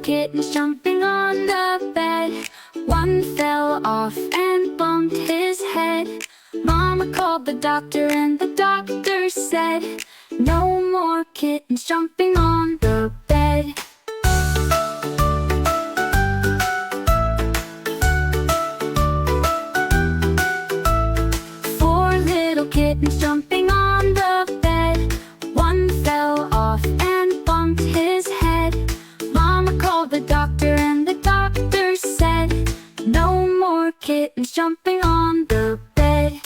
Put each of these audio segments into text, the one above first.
kittens jumping on the bed. One fell off and bumped his head. Mama called the doctor and the doctor said, no more kittens jumping on the bed. Four little kittens jumping on the bed. One fell off and bumped his head. Mama called the doctor and the doctor said, no more kittens jumping on the bed.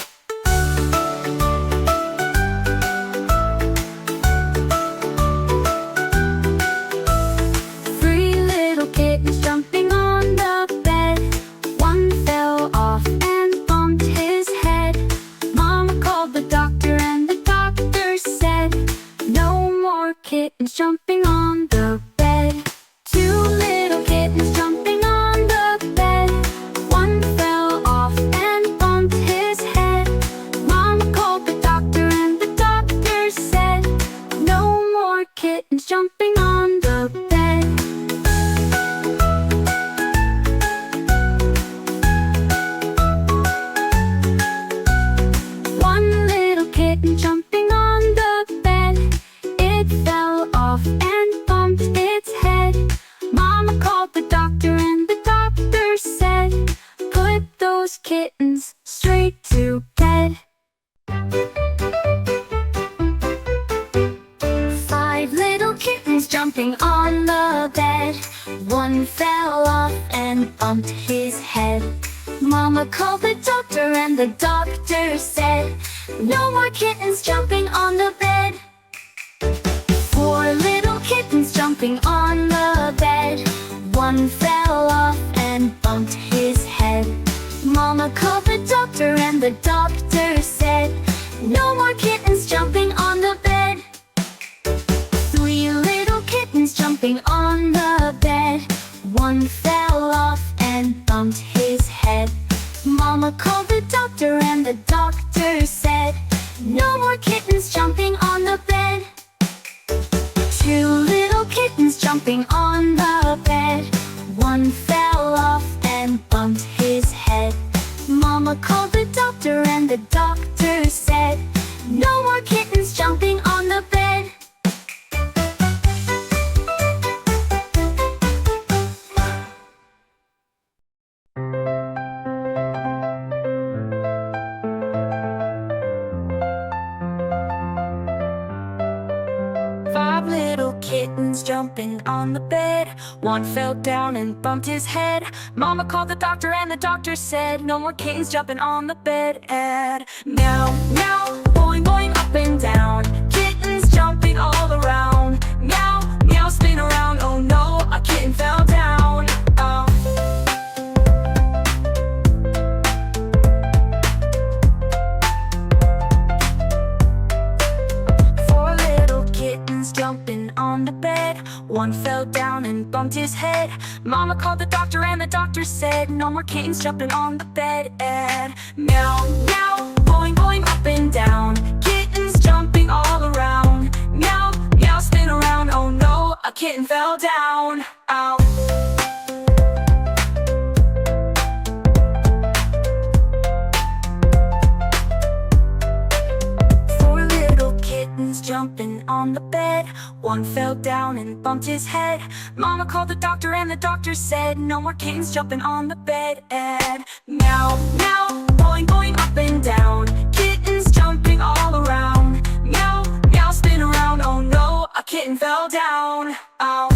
Three little kittens jumping on the bed. One fell off and bumped his head. Mama called the doctor and the doctor said, no more kittens jumping on the bed. Two little kittens jumping on the bed. One fell off and bumped his head. Mama called the doctor and the doctor said, no more kittens jumping on the bed. One little kitten jumping on the bed. It fell off and bumped its head. Mama called the doctor and the doctor said, put those kittens straight to bed. Five little kittens jumping on the bed. One fell off and bumped his head. Mama called the doctor and the doctor said, no more kittens jumping on the bed. Four little kittens jumping on the bed. One fell off and bumped his head. Mama called the doctor and the doctor said, no more kittens jumping on the bed. Three little kittens jumping on the bed. One fell off and bumped his head. Mama called the doctor and the doctor said, no more kittens jumping on the bed. Two little kittens jumping on the bed. One fell off and bumped his head. Mama called the doctor and the doctor said, no more kittens jumping on the bed. Five little kittens jumping on the bed. One fell down and bumped his head. Mama called the doctor and the doctor said, no more kittens jumping on the bed. And meow, meow, boing, boing, up and down. Kittens jumping all around. Meow, meow, spin around. Oh no, a kitten fell down. Oh. Four little kittens jumping on the bed. One fell down and bumped his head. Mama called the doctor and the doctor said, no more kittens jumping on the bed. And meow, meow, boing, boing, up and down. Kittens jumping all around. Meow, meow, spin around. Oh no, a kitten fell down. Ow. Four little kittens jumping on the bed. One fell down and bumped his head. Mama called the doctor and the doctor said, no more kittens jumping on the bed. And meow, meow, boing, boing, up and down. Kittens jumping all around. Meow, meow, spin around. Oh no, a kitten fell down. Ow.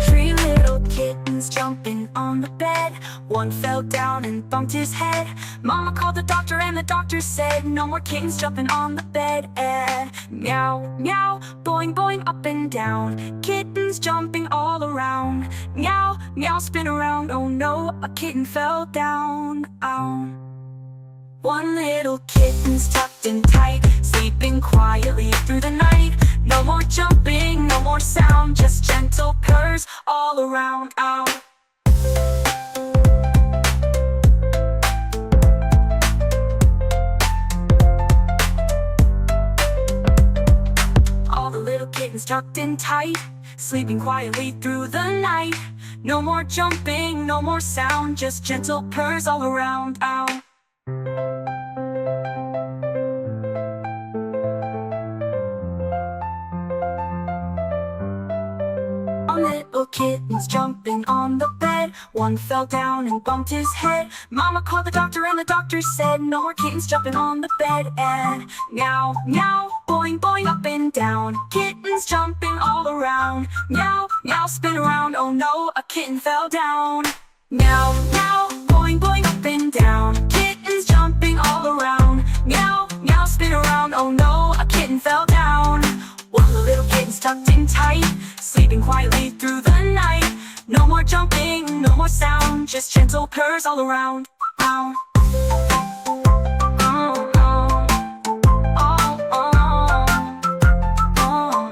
Three little kittens jumping on the bed. One fell down and bumped his head. Mama called the doctor and the doctor said, no more kittens jumping on the bed. And meow, meow, boing, boing, up and down. Kittens jumping all around. Meow, meow, spin around. Oh no, a kitten fell down. Ow. One little kitten's tucked in tight, sleeping quietly through the night. No more jumping, no more sound, just gentle purrs all around. Ow. kittens tucked in tight, sleeping quietly through the night. No more jumping, no more sound, just gentle purrs all around. Ow. Little kittens jumping on the bed. One fell down and bumped his head. Mama called the doctor and the doctor said, no more kittens jumping on the bed. And meow, meow, boing, boing, up and down. Kittens jumping all around. Meow, meow, spin around. Oh no, a kitten fell down. Meow, meow, boing, boing, up and down. Kittens jumping all around. Meow, meow, spin around. Oh no, a kitten fell down. One of the little kittens tucked in tight, sleeping quietly through the night. No more jumping, no more sound, just gentle purrs all around. Ow. Oh, oh. Oh, oh. Oh.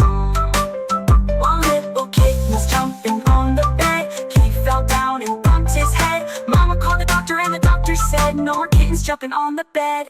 One little kitten was jumping on the bed. He fell down and bumped his head. Mama called the doctor and the doctor said, no more kittens jumping on the bed.